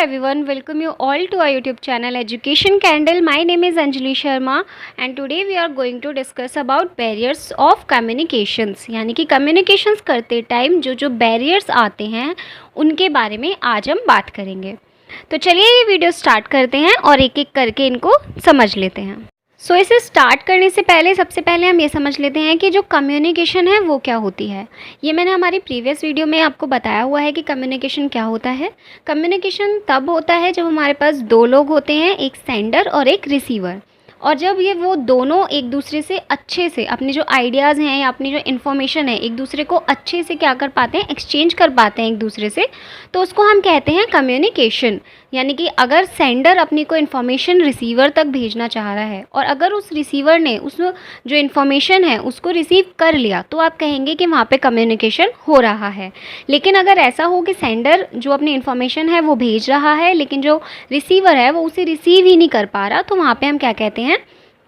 everyone, welcome you all to our YouTube channel Education Candle. My name is Anjali Sharma and today we are going to discuss about barriers of communications. यानी कि communications करते time जो जो barriers आते हैं उनके बारे में आज हम बात करेंगे। तो चलिए ये वीडियो स्टार्ट करते हैं और एक एक करके इनको समझ लेते हैं। इसे स्टार्ट करने से पहले सबसे पहले हम ये समझ लेते हैं कि जो कम्युनिकेशन है वो क्या होती है। ये मैंने हमारी प्रीवियस वीडियो में आपको बताया हुआ है कि कम्युनिकेशन क्या होता है। कम्युनिकेशन तब होता है जब हमारे पास दो लोग होते हैं, एक सेंडर और एक रिसीवर, और जब वो दोनों एक दूसरे से अच्छे से अपने जो आइडियाज़ हैं या अपनी जो इन्फॉर्मेशन है एक दूसरे को अच्छे से क्या कर पाते हैं, एक्सचेंज कर पाते हैं एक दूसरे से, तो उसको हम कहते हैं कम्युनिकेशन। यानी कि अगर सेंडर अपनी कोई इन्फॉर्मेशन रिसीवर तक भेजना चाह रहा है और अगर उस रिसीवर ने उस जो इन्फॉर्मेशन है उसको रिसीव कर लिया तो आप कहेंगे कि वहाँ पे कम्युनिकेशन हो रहा है। लेकिन अगर ऐसा हो कि सेंडर जो अपनी इन्फॉर्मेशन है वो भेज रहा है लेकिन जो रिसीवर है वो उसे रिसीव ही नहीं कर पा रहा, तो वहाँ पे हम क्या कहते हैं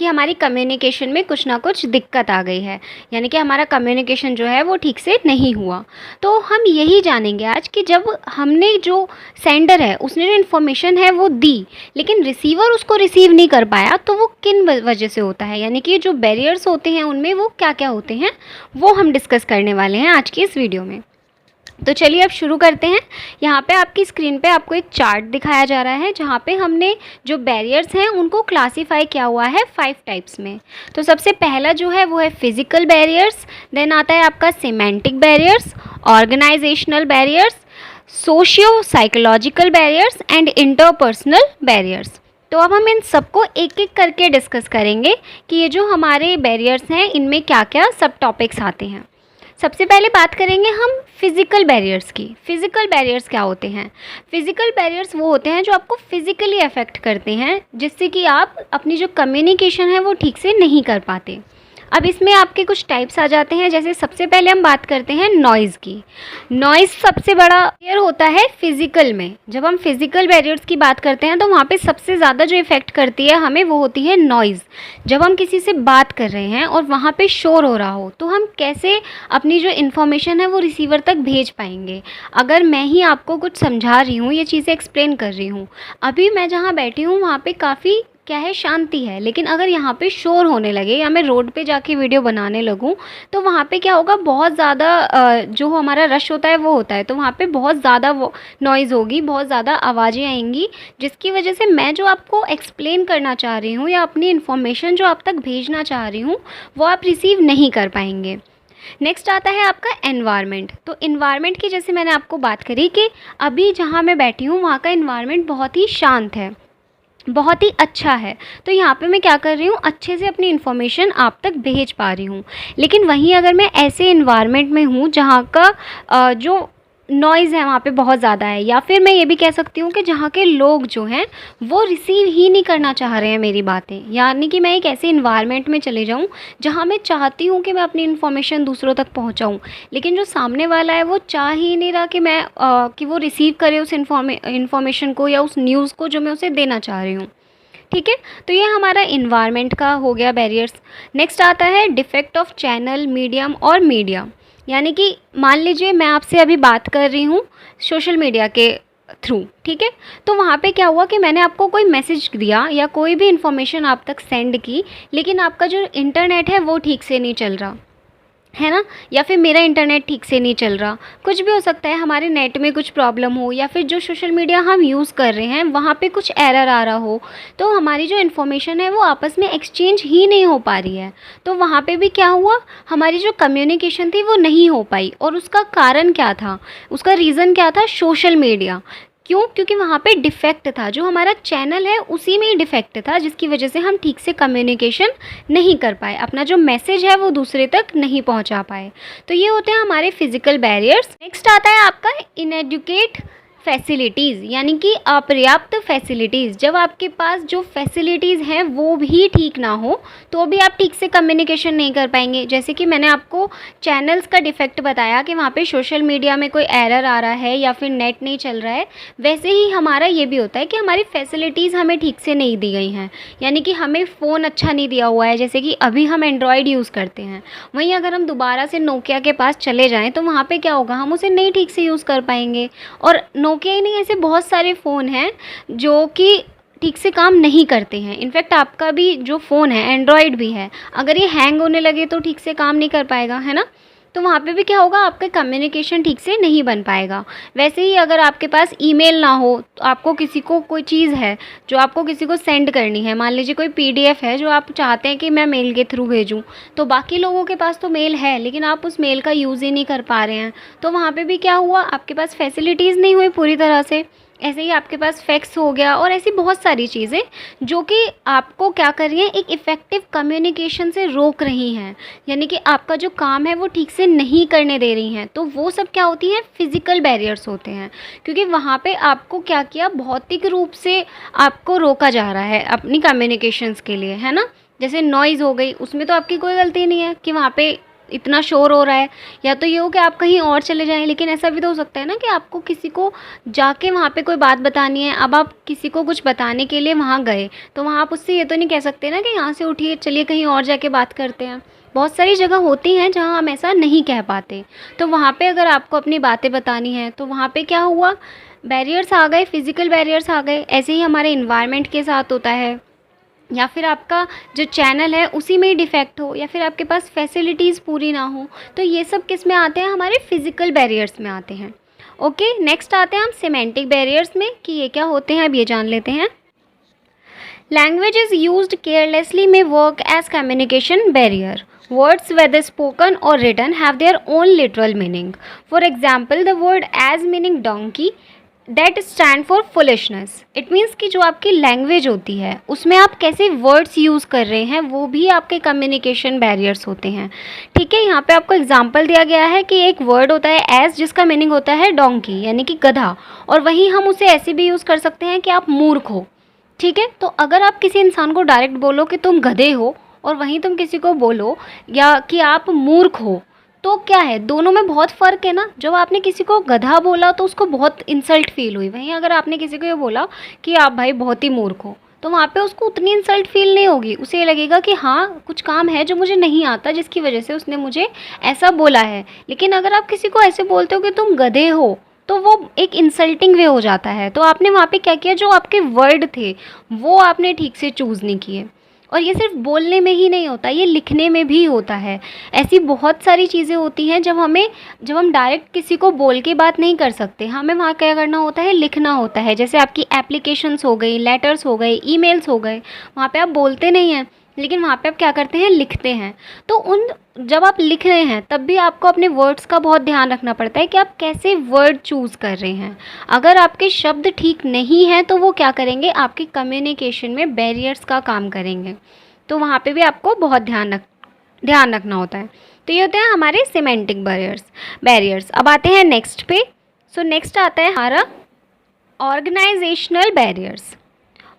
कि हमारी कम्युनिकेशन में कुछ ना कुछ दिक्कत आ गई है, यानी कि हमारा कम्युनिकेशन जो है वो ठीक से नहीं हुआ। तो हम यही जानेंगे आज कि जब हमने जो सेंडर है उसने जो इन्फॉर्मेशन है वो दी लेकिन रिसीवर उसको रिसीव नहीं कर पाया तो वो किन वजह से होता है, यानी कि जो बैरियर्स होते हैं उनमें वो क्या क्या होते हैं वो हम डिस्कस करने वाले हैं आज की इस वीडियो में। तो चलिए अब शुरू करते हैं। यहाँ पे आपकी स्क्रीन पे आपको एक चार्ट दिखाया जा रहा है जहाँ पे हमने जो बैरियर्स हैं उनको क्लासीफाई किया हुआ है 5 टाइप्स में। तो सबसे पहला जो है वो है फिज़िकल बैरियर्स, देन आता है आपका semantic barriers, organisational barriers, socio psychological barriers and interpersonal barriers. तो अब हम इन सबको एक एक करके डिस्कस करेंगे कि ये जो हमारे बैरियर्स हैं इनमें क्या क्या सब टॉपिक्स आते हैं। सबसे पहले बात करेंगे हम फिज़िकल बैरियर्स की। फ़िज़िकल बैरियर्स क्या होते हैं? फ़िज़िकल बैरियर्स वो होते हैं जो आपको फ़िज़िकली अफेक्ट करते हैं, जिससे कि आप अपनी जो कम्युनिकेशन है वो ठीक से नहीं कर पाते। अब इसमें आपके कुछ टाइप्स आ जाते हैं। जैसे सबसे पहले हम बात करते हैं नॉइज़ की। नॉइज़ सबसे बड़ा बैरियर होता है फ़िज़िकल में। जब हम फ़िज़िकल बैरियर्स की बात करते हैं तो वहाँ पे सबसे ज़्यादा जो इफ़ेक्ट करती है हमें वो होती है नॉइज़। जब हम किसी से बात कर रहे हैं और वहाँ पे शोर हो रहा हो तो हम कैसे अपनी जो इन्फॉर्मेशन है वो रिसीवर तक भेज पाएंगे। अगर मैं ही आपको कुछ समझा रही हूँ, ये चीज़ें एक्सप्लेन कर रही हूँ, अभी मैं जहाँ बैठी हूँ वहाँ पे काफ़ी क्या है, शांति है, लेकिन अगर यहाँ पे शोर होने लगे या मैं रोड पे जाके वीडियो बनाने लगूँ तो वहाँ पे क्या होगा, बहुत ज़्यादा जो हमारा रश होता है वो होता है, तो वहाँ पे बहुत ज़्यादा वो नॉइज़ होगी, बहुत ज़्यादा आवाज़ें आएंगी, जिसकी वजह से मैं जो आपको एक्सप्लेन करना चाह रही हूँ या अपनी इन्फॉर्मेशन जो आप तक भेजना चाह रही हूँ वो आप रिसीव नहीं कर पाएंगे। नेक्स्ट आता है आपका एनवायरनमेंट। तो एनवायरनमेंट की जैसे मैंने आपको बात करी कि अभी जहाँ मैं बैठी हूँ वहाँ का एनवायरनमेंट बहुत ही शांत है, बहुत ही अच्छा है, तो यहाँ पे मैं क्या कर रही हूँ, अच्छे से अपनी इन्फॉर्मेशन आप तक भेज पा रही हूँ। लेकिन वहीं अगर मैं ऐसे इन्वायरमेंट में हूँ जहाँ का जो नॉइज़ है वहाँ पे बहुत ज़्यादा है, या फिर मैं ये भी कह सकती हूँ कि जहाँ के लोग जो हैं वो रिसीव ही नहीं करना चाह रहे हैं मेरी बातें, यानी कि मैं एक ऐसे इन्वायरमेंट में चले जाऊँ जहाँ मैं चाहती हूँ कि मैं अपनी इन्फॉर्मेशन दूसरों तक पहुँचाऊँ, लेकिन जो सामने वाला है वो चाह ही नहीं रहा कि मैं कि वो रिसीव करे उस इन्फॉर्मेशन को या उस न्यूज़ को जो मैं उसे देना चाह रही हूँ। ठीक है, तो ये हमारा इन्वायरमेंट का हो गया बैरियर्स। नेक्स्ट आता है डिफेक्ट ऑफ चैनल, मीडियम और मीडिया। यानी कि मान लीजिए मैं आपसे अभी बात कर रही हूँ सोशल मीडिया के थ्रू, ठीक है, तो वहाँ पे क्या हुआ कि मैंने आपको कोई मैसेज दिया या कोई भी इन्फॉर्मेशन आप तक सेंड की, लेकिन आपका जो इंटरनेट है वो ठीक से नहीं चल रहा है ना, या फिर मेरा इंटरनेट ठीक से नहीं चल रहा, कुछ भी हो सकता है, हमारे नेट में कुछ प्रॉब्लम हो या फिर जो सोशल मीडिया हम यूज़ कर रहे हैं वहाँ पे कुछ एरर आ रहा हो, तो हमारी जो इन्फॉर्मेशन है वो आपस में एक्सचेंज ही नहीं हो पा रही है। तो वहाँ पे भी क्या हुआ, हमारी जो कम्युनिकेशन थी वो नहीं हो पाई। और उसका कारण क्या था, उसका रीज़न क्या था, सोशल मीडिया। क्यों? क्योंकि वहाँ पे डिफ़ेक्ट था, जो हमारा चैनल है उसी में ही डिफ़ेक्ट था, जिसकी वजह से हम ठीक से कम्युनिकेशन नहीं कर पाए, अपना जो मैसेज है वो दूसरे तक नहीं पहुँचा पाए। तो ये होते हैं हमारे फिज़िकल बैरियर्स। नेक्स्ट आता है आपका इनएडुकेट फैसिलिटीज़, यानी कि अपर्याप्त फैसिलिटीज़। जब आपके पास जो फैसिलिटीज़ हैं वो भी ठीक ना हो तो भी आप ठीक से कम्युनिकेशन नहीं कर पाएंगे। जैसे कि मैंने आपको चैनल्स का डिफ़ेक्ट बताया कि वहाँ पे सोशल मीडिया में कोई एरर आ रहा है या फिर नेट नहीं चल रहा है, वैसे ही हमारा ये भी होता है कि हमारी फैसिलिटीज़ हमें ठीक से नहीं दी गई हैं, यानी कि हमें फ़ोन अच्छा नहीं दिया हुआ है। जैसे कि अभी हम एंड्रॉयड यूज़ करते हैं, वहीं अगर हम दोबारा से नोकिया के पास चले जाएँ तो वहाँ पर क्या होगा, हम उसे नहीं ठीक से यूज़ कर पाएंगे। और नोकिया ही नहीं, ऐसे बहुत सारे फ़ोन हैं जो कि ठीक से काम नहीं करते हैं। इनफैक्ट आपका भी जो फ़ोन है एंड्रॉयड भी है, अगर ये हैंग होने लगे तो ठीक से काम नहीं कर पाएगा, है ना। तो वहाँ पे भी क्या होगा, आपका कम्युनिकेशन ठीक से नहीं बन पाएगा। वैसे ही अगर आपके पास ईमेल ना हो, तो आपको किसी को कोई चीज़ है जो आपको किसी को सेंड करनी है, मान लीजिए कोई पीडीएफ है जो आप चाहते हैं कि मैं मेल के थ्रू भेजूँ, तो बाकी लोगों के पास तो मेल है लेकिन आप उस मेल का यूज़ ही नहीं कर पा रहे हैं, तो वहाँ पे भी क्या हुआ, आपके पास फैसिलिटीज़ नहीं हुई पूरी तरह से। ऐसे ही आपके पास फैक्स हो गया और ऐसी बहुत सारी चीज़ें जो कि आपको क्या कर रही हैं, एक इफ़ेक्टिव कम्युनिकेशन से रोक रही हैं, यानी कि आपका जो काम है वो ठीक से नहीं करने दे रही हैं। तो वो सब क्या होती हैं, फिज़िकल बैरियर्स होते हैं, क्योंकि वहाँ पे आपको क्या किया, भौतिक रूप से आपको रोका जा रहा है अपनी कम्युनिकेशंस के लिए, है ना। जैसे नॉइज़ हो गई, उसमें तो आपकी कोई गलती नहीं है कि वहाँ पे इतना शोर हो रहा है, या तो ये हो कि आप कहीं और चले जाएं, लेकिन ऐसा भी तो हो सकता है ना कि आपको किसी को जाके वहाँ पे कोई बात बतानी है। अब आप किसी को कुछ बताने के लिए वहाँ गए, तो वहाँ आप उससे ये तो नहीं कह सकते ना कि यहाँ से उठिए चलिए कहीं और जाके बात करते हैं। बहुत सारी जगह होती हैं जहाँ हम ऐसा नहीं कह पाते, तो वहाँ पे अगर आपको अपनी बातें बतानी है तो वहाँ पे क्या हुआ, बैरियर्स आ गए, फिज़िकल बैरियर्स आ गए। ऐसे ही हमारे इन्वायरमेंट के साथ होता है, या फिर आपका जो चैनल है उसी में ही डिफ़ेक्ट हो, या फिर आपके पास फैसिलिटीज़ पूरी ना हो, तो ये सब किस में आते हैं, हमारे फिज़िकल बैरियर्स में आते हैं। ओके, नेक्स्ट आते हैं हम सिमेंटिक बैरियर्स में कि ये क्या होते हैं, अब ये जान लेते हैं। लैंग्वेज इज़ यूज्ड केयरलेसली में work as communication barrier. Words, whether spoken or written, have their own literal meaning. For example, the word as meaning donkey that stand for foolishness. It means कि जो आपकी language होती है उसमें आप कैसे words use कर रहे हैं वो भी आपके कम्युनिकेशन बैरियर्स होते हैं। ठीक है, यहाँ पे आपको एग्जांपल दिया गया है कि एक वर्ड होता है एज, जिसका मीनिंग होता है डोंकी यानी कि गधा, और वहीं हम उसे ऐसे भी यूज़ कर सकते हैं कि आप मूर्ख हो। ठीक है, तो अगर आप किसी इंसान को डायरेक्ट बोलो कि तुम गधे हो और वहीं तुम किसी को बोलो या कि आप मूर्ख हो, तो क्या है, दोनों में बहुत फ़र्क है ना। जब आपने किसी को गधा बोला तो उसको बहुत इंसल्ट फील हुई, वहीं अगर आपने किसी को ये बोला कि आप भाई बहुत ही मूर्ख हो, तो वहाँ पे उसको उतनी इंसल्ट फील नहीं होगी। उसे ये लगेगा कि हाँ कुछ काम है जो मुझे नहीं आता जिसकी वजह से उसने मुझे ऐसा बोला है। लेकिन अगर आप किसी को ऐसे बोलते हो कि तुम गधे हो, तो वो एक इंसल्टिंग वे हो जाता है। तो आपने वहाँ पे क्या किया, जो आपके वर्ड थे वो आपने ठीक से चूज़ नहीं किए। और ये सिर्फ बोलने में ही नहीं होता, ये लिखने में भी होता है। ऐसी बहुत सारी चीज़ें होती हैं जब हम डायरेक्ट किसी को बोल के बात नहीं कर सकते, हमें वहाँ क्या करना होता है, लिखना होता है। जैसे आपकी एप्लीकेशंस हो गई, लेटर्स हो गए, ईमेल्स हो गए, वहाँ पे आप बोलते नहीं हैं लेकिन वहाँ पे आप क्या करते हैं, लिखते हैं। तो जब आप लिख रहे हैं तब भी आपको अपने वर्ड्स का बहुत ध्यान रखना पड़ता है कि आप कैसे वर्ड चूज़ कर रहे हैं। अगर आपके शब्द ठीक नहीं हैं तो वो क्या करेंगे, आपकी कम्युनिकेशन में बैरियर्स का काम करेंगे। तो वहाँ पे भी आपको बहुत ध्यान रखना होता है। तो ये होते हैं हमारे सिमेंटिक बैरियर्स। अब आते हैं नेक्स्ट पे। सो नेक्स्ट आता है हमारा ऑर्गेनाइजेशनल बैरियर्स।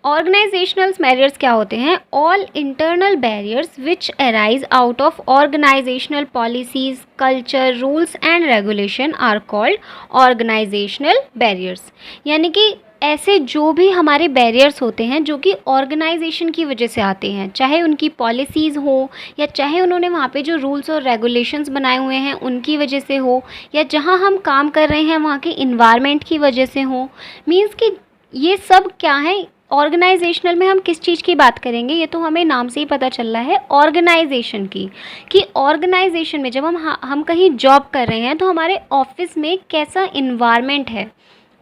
ऑर्गेनाइजेशनल बैरियर्स क्या होते हैं, all internal barriers which arise out of organisational policies, culture, rules and regulation are called organisational barriers. यानी कि ऐसे जो भी हमारे बैरियर्स होते हैं जो कि ऑर्गेनाइजेशन की वजह से आते हैं, चाहे उनकी पॉलिसीज़ हो या चाहे उन्होंने वहाँ पे जो रूल्स और रेगुलेशंस बनाए हुए हैं उनकी वजह से हो, या जहाँ हम काम कर रहे हैं वहाँ के इन्वायरमेंट की वजह से हो। मीन्स कि ये सब क्या है, ऑर्गेनाइजेशनल में हम किस चीज़ की बात करेंगे, ये तो हमें नाम से ही पता चल रहा है ऑर्गेनाइजेशन की, कि ऑर्गेनाइजेशन में जब हम कहीं जॉब कर रहे हैं तो हमारे ऑफिस में कैसा इन्वायरमेंट है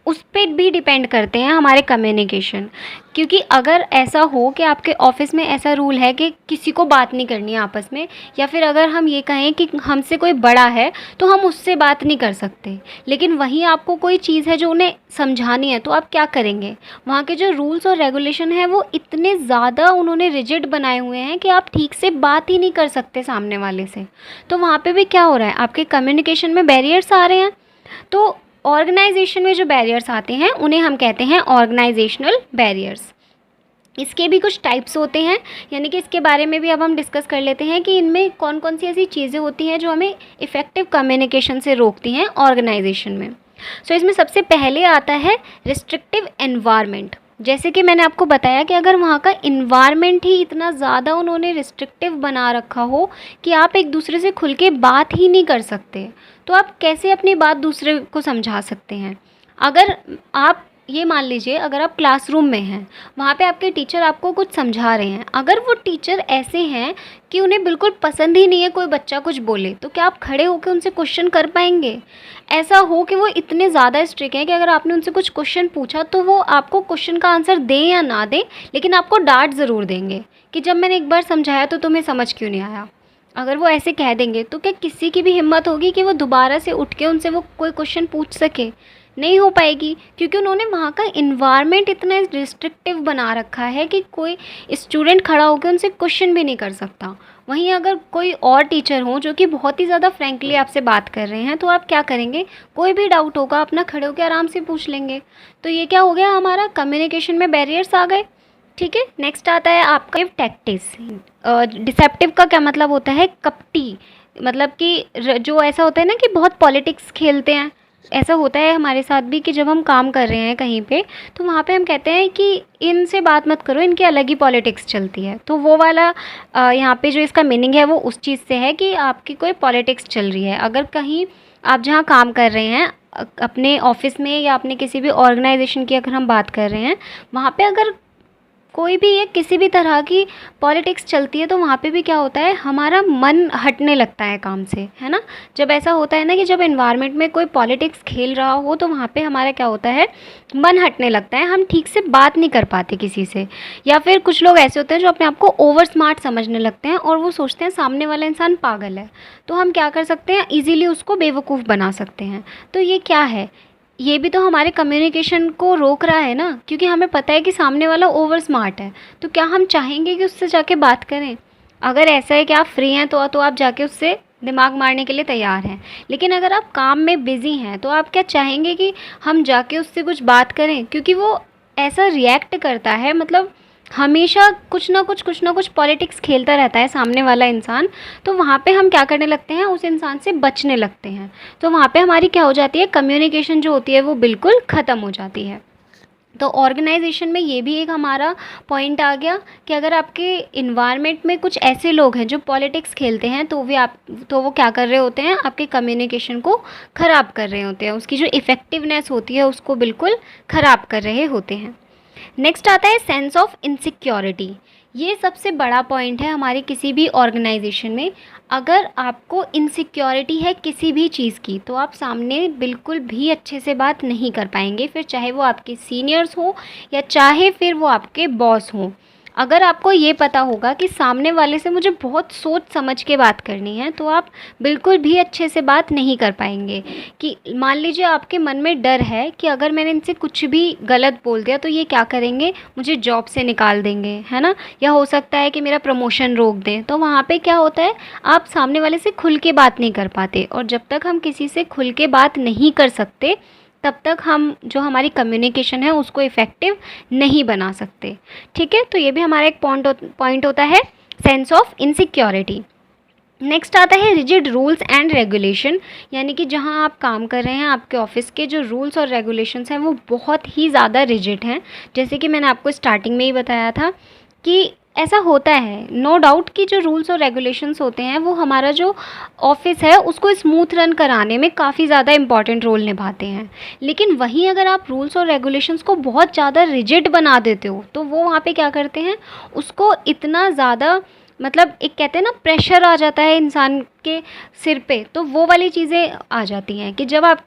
उस पर भी डिपेंड करते हैं हमारे कम्युनिकेशन। क्योंकि अगर ऐसा हो कि आपके ऑफिस में ऐसा रूल है कि किसी को बात नहीं करनी है आपस में, या फिर अगर हम ये कहें कि हमसे कोई बड़ा है तो हम उससे बात नहीं कर सकते, लेकिन वहीं आपको कोई चीज़ है जो उन्हें समझानी है, तो आप क्या करेंगे, वहाँ के जो रूल्स और रेगुलेशन है वो इतने ज़्यादा उन्होंने रिजिड बनाए हुए हैं कि आप ठीक से बात ही नहीं कर सकते सामने वाले से। तो वहाँ पर भी क्या हो रहा है, आपके कम्युनिकेशन में बैरियर्स आ रहे हैं। तो ऑर्गेनाइजेशन में जो बैरियर्स आते हैं उन्हें हम कहते हैं ऑर्गेनाइजेशनल बैरियर्स। इसके भी कुछ टाइप्स होते हैं, यानी कि इसके बारे में भी अब हम डिस्कस कर लेते हैं कि इनमें कौन कौन सी ऐसी चीज़ें होती हैं जो हमें इफ़ेक्टिव कम्युनिकेशन से रोकती हैं ऑर्गेनाइजेशन में। सो इसमें सबसे पहले आता है रिस्ट्रिक्टिव एनवायरनमेंट। जैसे कि मैंने आपको बताया कि अगर वहाँ का इन्वायरमेंट ही इतना ज़्यादा उन्होंने रिस्ट्रिक्टिव बना रखा हो कि आप एक दूसरे से खुल के बात ही नहीं कर सकते, तो आप कैसे अपनी बात दूसरे को समझा सकते हैं। अगर आप ये मान लीजिए, अगर आप क्लासरूम में हैं, वहाँ पे आपके टीचर आपको कुछ समझा रहे हैं, अगर वो टीचर ऐसे हैं कि उन्हें बिल्कुल पसंद ही नहीं है कोई बच्चा कुछ बोले, तो क्या आप खड़े होकर उनसे क्वेश्चन कर पाएंगे? ऐसा हो कि वो इतने ज़्यादा स्ट्रिक्ट हैं कि अगर आपने उनसे कुछ क्वेश्चन पूछा तो वो आपको क्वेश्चन का आंसर दें या ना दें, लेकिन आपको डांट ज़रूर देंगे कि जब मैंने एक बार समझाया तो तुम्हें समझ क्यों नहीं आया। अगर वो ऐसे कह देंगे तो क्या किसी की भी हिम्मत होगी कि वो दोबारा से उठ के उनसे वो कोई क्वेश्चन पूछ सके? नहीं हो पाएगी, क्योंकि उन्होंने वहाँ का इन्वायरमेंट इतना रिस्ट्रिक्टिव बना रखा है कि कोई स्टूडेंट खड़ा होकर उनसे क्वेश्चन भी नहीं कर सकता। वहीं अगर कोई और टीचर हो जो कि बहुत ही ज़्यादा फ्रैंकली आपसे बात कर रहे हैं, तो आप क्या करेंगे? कोई भी डाउट होगा अपना खड़े होकर आराम से पूछ लेंगे। तो ये क्या हो गया, हमारा कम्युनिकेशन में बैरियर्स आ गए। ठीक है, नेक्स्ट आता है आपका टैक्टिस। डिसेप्टिव का क्या मतलब होता है? कपटी। मतलब कि जो ऐसा होता है ना कि बहुत पॉलिटिक्स खेलते हैं, ऐसा होता है हमारे साथ भी कि जब हम काम कर रहे हैं कहीं पे, तो वहाँ पे हम कहते हैं कि इनसे बात मत करो, इनकी अलग ही पॉलिटिक्स चलती है। तो वो वाला यहाँ पे जो इसका मीनिंग है वो उस चीज़ से है कि आपकी कोई पॉलिटिक्स चल रही है। अगर कहीं आप जहाँ काम कर रहे हैं, अपने ऑफिस में या अपने किसी भी ऑर्गेनाइजेशन की अगर हम बात कर रहे हैं, वहाँ पे अगर कोई भी एक किसी भी तरह की पॉलिटिक्स चलती है, तो वहाँ पे भी क्या होता है, हमारा मन हटने लगता है काम से, है ना। जब ऐसा होता है ना कि जब एनवायरनमेंट में कोई पॉलिटिक्स खेल रहा हो, तो वहाँ पे हमारा क्या होता है, मन हटने लगता है, हम ठीक से बात नहीं कर पाते किसी से। या फिर कुछ लोग ऐसे होते हैं जो अपने आप को ओवर स्मार्ट समझने लगते हैं और वो सोचते हैं सामने वाला इंसान पागल है, तो हम क्या कर सकते हैं, ईज़िली उसको बेवकूफ़ बना सकते हैं। तो ये क्या है, ये भी तो हमारे कम्युनिकेशन को रोक रहा है ना, क्योंकि हमें पता है कि सामने वाला ओवर स्मार्ट है, तो क्या हम चाहेंगे कि उससे जाके बात करें? अगर ऐसा है कि आप फ्री हैं तो आप जाके उससे दिमाग मारने के लिए तैयार हैं, लेकिन अगर आप काम में बिज़ी हैं तो आप क्या चाहेंगे कि हम जाके उससे कुछ बात करें? क्योंकि वो ऐसा रिएक्ट करता है, मतलब हमेशा कुछ ना कुछ पॉलिटिक्स खेलता रहता है सामने वाला इंसान। तो वहाँ पे हम क्या करने लगते हैं, उस इंसान से बचने लगते हैं। तो वहाँ पे हमारी क्या हो जाती है, कम्युनिकेशन जो होती है वो बिल्कुल ख़त्म हो जाती है। तो ऑर्गेनाइजेशन में ये भी एक हमारा पॉइंट आ गया कि अगर आपके इन्वायरमेंट में कुछ ऐसे लोग हैं जो पॉलिटिक्स खेलते हैं, तो वो क्या कर रहे होते हैं, आपके कम्युनिकेशन को ख़राब कर रहे होते हैं, उसकी जो इफ़ेक्टिवनेस होती है उसको बिल्कुल ख़राब कर रहे होते हैं। नेक्स्ट आता है सेंस ऑफ इनसिक्योरिटी। ये सबसे बड़ा पॉइंट है हमारे किसी भी ऑर्गेनाइजेशन में। अगर आपको इनसिक्योरिटी है किसी भी चीज़ की, तो आप सामने बिल्कुल भी अच्छे से बात नहीं कर पाएंगे, फिर चाहे वो आपके सीनियर्स हो या चाहे फिर वो आपके बॉस हों। अगर आपको ये पता होगा कि सामने वाले से मुझे बहुत सोच समझ के बात करनी है, तो आप बिल्कुल भी अच्छे से बात नहीं कर पाएंगे। कि मान लीजिए आपके मन में डर है कि अगर मैंने इनसे कुछ भी गलत बोल दिया तो ये क्या करेंगे, मुझे जॉब से निकाल देंगे, है ना, या हो सकता है कि मेरा प्रमोशन रोक दें। तो वहाँ पे क्या होता है, आप सामने वाले से खुल के बात नहीं कर पाते, और जब तक हम किसी से खुल के बात नहीं कर सकते, तब तक हम जो हमारी कम्युनिकेशन है उसको इफ़ेक्टिव नहीं बना सकते। ठीक है, तो ये भी हमारा एक पॉइंट होता है, सेंस ऑफ इनसिक्योरिटी। नेक्स्ट आता है रिजिड रूल्स एंड रेगुलेशन। यानी कि जहाँ आप काम कर रहे हैं, आपके ऑफिस के जो रूल्स और रेगुलेशंस हैं वो बहुत ही ज़्यादा रिजिड हैं। जैसे कि मैंने आपको स्टार्टिंग में ही बताया था कि ऐसा होता है, नो डाउट कि जो रूल्स और रेगुलेशंस होते हैं वो हमारा जो ऑफिस है उसको स्मूथ रन कराने में काफ़ी ज़्यादा इंपॉर्टेंट रोल निभाते हैं। लेकिन वहीं अगर आप रूल्स और रेगुलेशंस को बहुत ज़्यादा रिजिड बना देते हो, तो वो वहाँ पे क्या करते हैं, उसको इतना ज़्यादा, मतलब एक कहते हैं ना, प्रेशर आ जाता है इंसान के सिर पे। तो वो वाली चीज़ें आ जाती हैं कि जब आप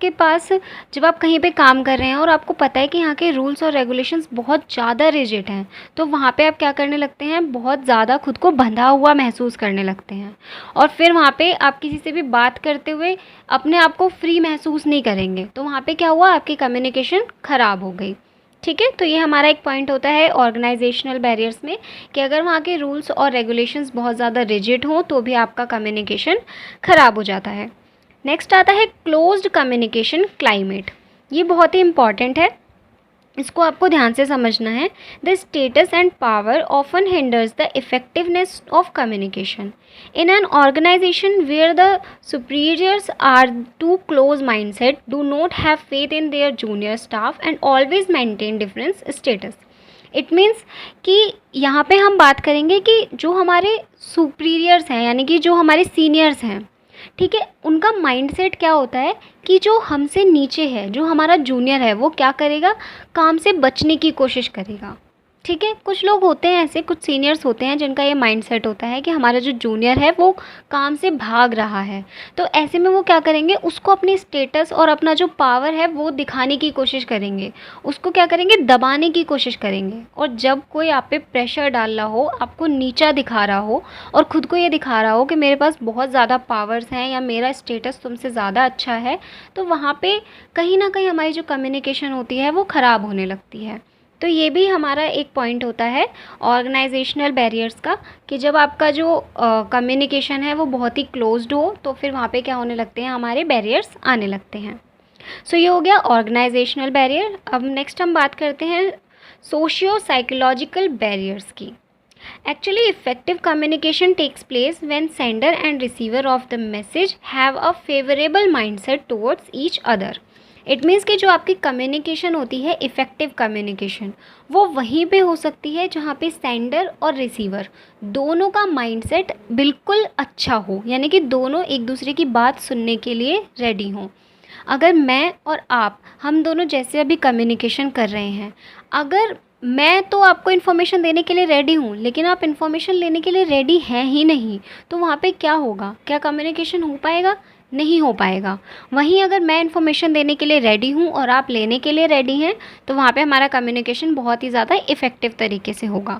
कहीं पे काम कर रहे हैं और आपको पता है कि यहाँ के रूल्स और रेगुलेशंस बहुत ज़्यादा रिजिड हैं, तो वहाँ पे आप क्या करने लगते हैं, बहुत ज़्यादा खुद को बंधा हुआ महसूस करने लगते हैं। और फिर वहाँ पे आप किसी से भी बात करते हुए अपने आप को फ्री महसूस नहीं करेंगे। तो वहाँ पे क्या हुआ, आपकी कम्युनिकेशन ख़राब हो गई। ठीक है, तो ये हमारा एक पॉइंट होता है ऑर्गेनाइजेशनल बैरियर्स में कि अगर वहाँ के रूल्स और रेगुलेशंस बहुत ज़्यादा रिजिड हों तो भी आपका कम्युनिकेशन ख़राब हो जाता है। नेक्स्ट आता है क्लोज्ड कम्युनिकेशन क्लाइमेट। ये बहुत ही इम्पॉर्टेंट है, इसको आपको ध्यान से समझना है। The status and power often hinders the effectiveness of communication in an organisation where the superiors are too close mindset, do not have faith in their junior staff and always maintain difference status. It means कि यहाँ पे हम बात करेंगे कि जो हमारे superiors हैं, यानी कि जो हमारे सीनियर्स हैं, ठीक है, उनका माइंडसेट क्या होता है कि जो हमसे नीचे है, जो हमारा जूनियर है, वो क्या करेगा, काम से बचने की कोशिश करेगा। ठीक है, कुछ लोग होते हैं ऐसे, कुछ सीनियर्स होते हैं जिनका ये माइंडसेट होता है कि हमारा जो जूनियर है वो काम से भाग रहा है, तो ऐसे में वो क्या करेंगे, उसको अपनी स्टेटस और अपना जो पावर है वो दिखाने की कोशिश करेंगे, उसको क्या करेंगे, दबाने की कोशिश करेंगे। और जब कोई आप पे प्रेशर डाल रहा हो, आपको नीचा दिखा रहा हो और ख़ुद को ये दिखा रहा हो कि मेरे पास बहुत ज़्यादा पावर्स हैं या मेरा स्टेटस तुमसे ज़्यादा अच्छा है, तो वहाँ पे कहीं ना कहीं हमारी जो कम्युनिकेशन होती है वो ख़राब होने लगती है। तो ये भी हमारा एक पॉइंट होता है ऑर्गेनाइजेशनल बैरियर्स का, कि जब आपका जो कम्युनिकेशन है वो बहुत ही क्लोज्ड हो, तो फिर वहाँ पे क्या होने लगते हैं, हमारे बैरियर्स आने लगते हैं। सो ये हो गया ऑर्गेनाइजेशनल बैरियर। अब नेक्स्ट हम बात करते हैं सोशियो साइकोलॉजिकल बैरियर्स की। Actually, effective communication takes place when sender and receiver of the message have a favorable mindset towards each other. It means कि जो आपकी कम्युनिकेशन होती है, इफ़ेक्टिव कम्युनिकेशन, वो वहीं पे हो सकती है जहाँ पे सेंडर और रिसीवर दोनों का माइंडसेट बिल्कुल अच्छा हो, यानी कि दोनों एक दूसरे की बात सुनने के लिए रेडी हों। अगर मैं और आप, हम दोनों जैसे अभी कम्युनिकेशन कर रहे हैं, अगर मैं तो आपको इन्फॉर्मेशन देने के लिए रेडी हूँ लेकिन आप इन्फॉर्मेशन लेने के लिए रेडी हैं ही नहीं, तो वहाँ पे क्या होगा, क्या कम्युनिकेशन हो पाएगा, नहीं हो पाएगा। वहीं अगर मैं इन्फॉर्मेशन देने के लिए रेडी हूँ और आप लेने के लिए रेडी हैं, तो वहाँ पे हमारा कम्युनिकेशन बहुत ही ज़्यादा इफ़ेक्टिव तरीके से होगा।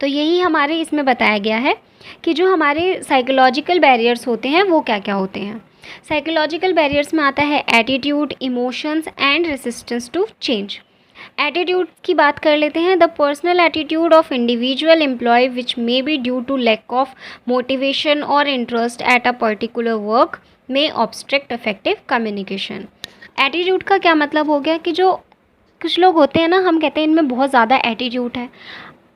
तो यही हमारे इसमें बताया गया है कि जो हमारे साइकोलॉजिकल बैरियर्स होते हैं वो क्या क्या होते हैं। साइकोलॉजिकल बैरियर्स में आता है attitude, emotions and resistance to change. Attitude की बात कर लेते हैं। The personal attitude of individual employ which may be due to lack of motivation और interest at a particular work में ऑब्स्ट्रक्ट इफेक्टिव कम्युनिकेशन। एटीट्यूड का क्या मतलब हो गया कि जो कुछ लोग होते हैं ना, हम कहते हैं इनमें बहुत ज़्यादा एटीट्यूड है।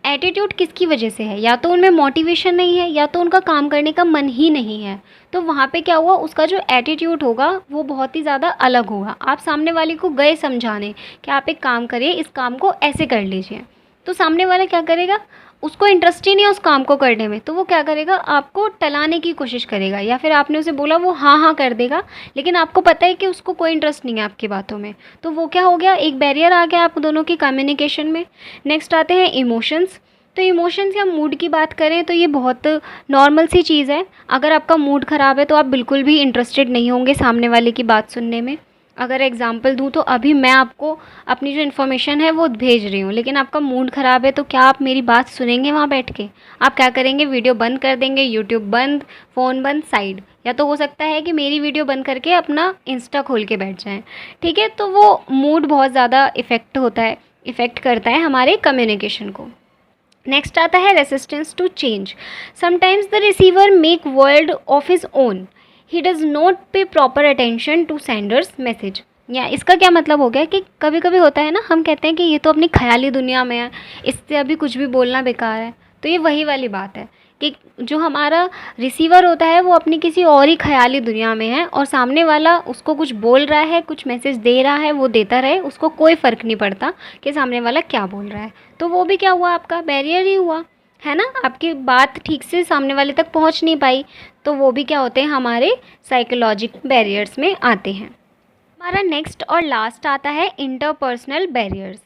एटीट्यूड किसकी वजह से है, या तो उनमें मोटिवेशन नहीं है या तो उनका काम करने का मन ही नहीं है। तो वहाँ पे क्या हुआ, उसका जो एटीट्यूड होगा वो बहुत ही ज़्यादा अलग होगा। आप सामने वाले को गए समझाने कि आप एक काम करिए, इस काम को ऐसे कर लीजिए, तो सामने वाला क्या करेगा, उसको इंटरेस्ट ही नहीं है उस काम को करने में, तो वो क्या करेगा, आपको टलाने की कोशिश करेगा, या फिर आपने उसे बोला वो हाँ हाँ कर देगा, लेकिन आपको पता है कि उसको कोई इंटरेस्ट नहीं है आपकी बातों में, तो वो क्या हो गया, एक बैरियर आ गया आप दोनों की कम्युनिकेशन में। नेक्स्ट आते हैं इमोशंस। तो इमोशंस या मूड की बात करें तो ये बहुत नॉर्मल सी चीज़ है। अगर आपका मूड ख़राब है तो आप बिल्कुल भी इंटरेस्टेड नहीं होंगे सामने वाले की बात सुनने में। अगर एग्जांपल दूँ तो अभी मैं आपको अपनी जो इन्फॉर्मेशन है वो भेज रही हूँ, लेकिन आपका मूड ख़राब है, तो क्या आप मेरी बात सुनेंगे वहाँ बैठ के? आप क्या करेंगे, वीडियो बंद कर देंगे, यूट्यूब बंद, फ़ोन बंद, साइड, या तो हो सकता है कि मेरी वीडियो बंद करके अपना इंस्टा खोल के बैठ जाएँ। ठीक है, तो वो मूड बहुत ज़्यादा इफ़ेक्ट करता है हमारे कम्युनिकेशन को। नेक्स्ट आता है resistance to change. Sometimes the receiver make world of his own, he does not pay proper attention to senders message. या इसका क्या मतलब हो गया कि कभी कभी होता है ना, हम कहते हैं कि ये तो अपनी ख्याली दुनिया में है, इससे अभी कुछ भी बोलना बेकार है। तो ये वही वाली बात है कि जो हमारा रिसीवर होता है वो अपनी किसी और ही ख्याली दुनिया में है, और सामने वाला उसको कुछ बोल रहा है, कुछ मैसेज दे रहा है, वो देता रहे, उसको कोई फ़र्क नहीं पड़ता कि सामने वाला क्या बोल रहा है। तो वो भी क्या हुआ, आपका बैरियर ही हुआ, है ना, आपकी बात ठीक से सामने वाले तक पहुंच नहीं पाई। तो वो भी क्या होते हैं, हमारे साइकोलॉजिकल बैरियर्स में आते हैं। हमारा नेक्स्ट और लास्ट आता है इंटरपर्सनल बैरियर्स।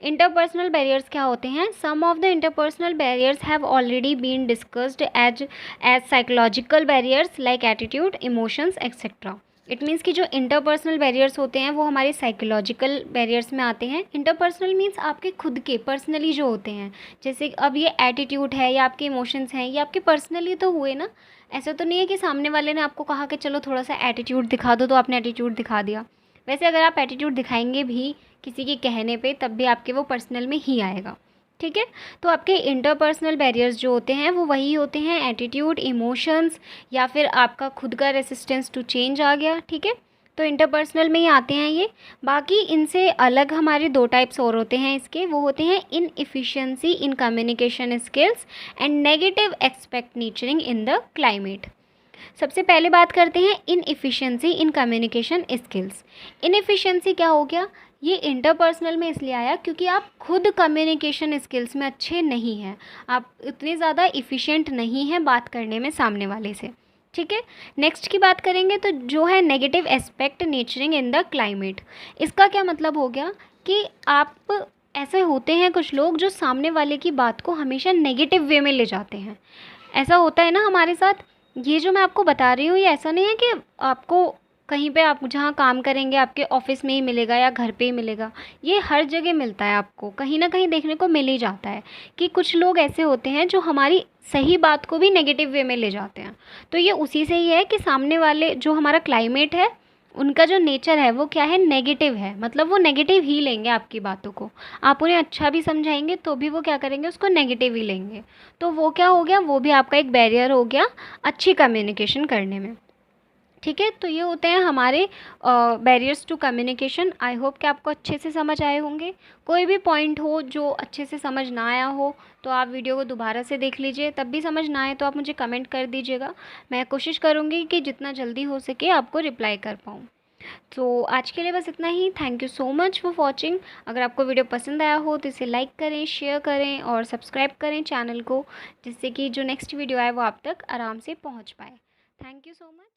इंटरपर्सनल बैरियर्स क्या होते हैं? Some of the interpersonal barriers have already been discussed as psychological barriers like attitude, emotions etcetera. It means कि जो इंटरपर्सनल बैरियर्स होते हैं वो हमारे साइकोलॉजिकल बैरियर्स में आते हैं। इंटरपर्सनल मीन्स आपके खुद के पर्सनली जो होते हैं, जैसे अब ये एटीट्यूड है या आपके इमोशंस हैं, ये आपके पर्सनली तो हुए ना। ऐसा तो नहीं है कि सामने वाले ने आपको कहा कि चलो थोड़ा सा एटीट्यूड दिखा दो, तो आपने एटीट्यूड दिखा दिया। वैसे अगर आप एटीट्यूड दिखाएंगे भी किसी के कहने पे, तब भी आपके वो पर्सनल में ही आएगा। ठीक है, तो आपके इंटरपर्सनल बैरियर्स जो होते हैं वो वही होते हैं, एटीट्यूड, इमोशंस, या फिर आपका खुद का रेसिस्टेंस टू चेंज आ गया। ठीक है, तो इंटरपर्सनल में ही आते हैं ये। बाकी इनसे अलग हमारे दो टाइप्स और होते हैं इसके, वो होते हैं inefficiency in communication skills and negative expectationing in the climate. सबसे पहले बात करते हैं inefficiency in communication skills. Inefficiency क्या हो गया, ये इंटरपर्सनल में इसलिए आया क्योंकि आप खुद कम्युनिकेशन स्किल्स में अच्छे नहीं हैं, आप इतने ज़्यादा इफ़िशिएंट नहीं हैं बात करने में सामने वाले से। ठीक है। नेक्स्ट की बात करेंगे तो जो है negative aspect nurturing in the climate. इसका क्या मतलब हो गया कि आप ऐसे होते हैं कुछ लोग जो सामने वाले की बात को हमेशा नेगेटिव वे में ले जाते हैं। ऐसा होता है ना हमारे साथ। ये जो मैं आपको बता रही हूँ ये ऐसा नहीं है कि आपको कहीं पे आप जहाँ काम करेंगे आपके ऑफिस में ही मिलेगा या घर पे ही मिलेगा। ये हर जगह मिलता है, आपको कहीं ना कहीं देखने को मिल ही जाता है कि कुछ लोग ऐसे होते हैं जो हमारी सही बात को भी नेगेटिव वे में ले जाते हैं। तो ये उसी से ही है कि सामने वाले जो हमारा क्लाइमेट है उनका जो नेचर है वो क्या है, नेगेटिव है। मतलब वो नेगेटिव ही लेंगे आपकी बातों को। आप उन्हें अच्छा भी समझाएंगे तो भी वो क्या करेंगे, उसको नेगेटिव ही लेंगे। तो वो क्या हो गया, वो भी आपका एक बैरियर हो गया अच्छी कम्युनिकेशन करने में। ठीक है, तो ये होते हैं हमारे barriers to communication. I hope कि आपको अच्छे से समझ आए होंगे। कोई भी पॉइंट हो जो अच्छे से समझ ना आया हो तो आप वीडियो को दोबारा से देख लीजिए, तब भी समझ ना आए तो आप मुझे कमेंट कर दीजिएगा। मैं कोशिश करूँगी कि जितना जल्दी हो सके आपको रिप्लाई कर पाऊँ। तो आज के लिए बस इतना ही। Thank you so much for watching. अगर आपको वीडियो पसंद आया हो तो इसे लाइक करें, शेयर करें और सब्सक्राइब करें चैनल को, जिससे कि जो नेक्स्ट वीडियो आए वो आप तक आराम से पहुंच पाए। Thank you so much.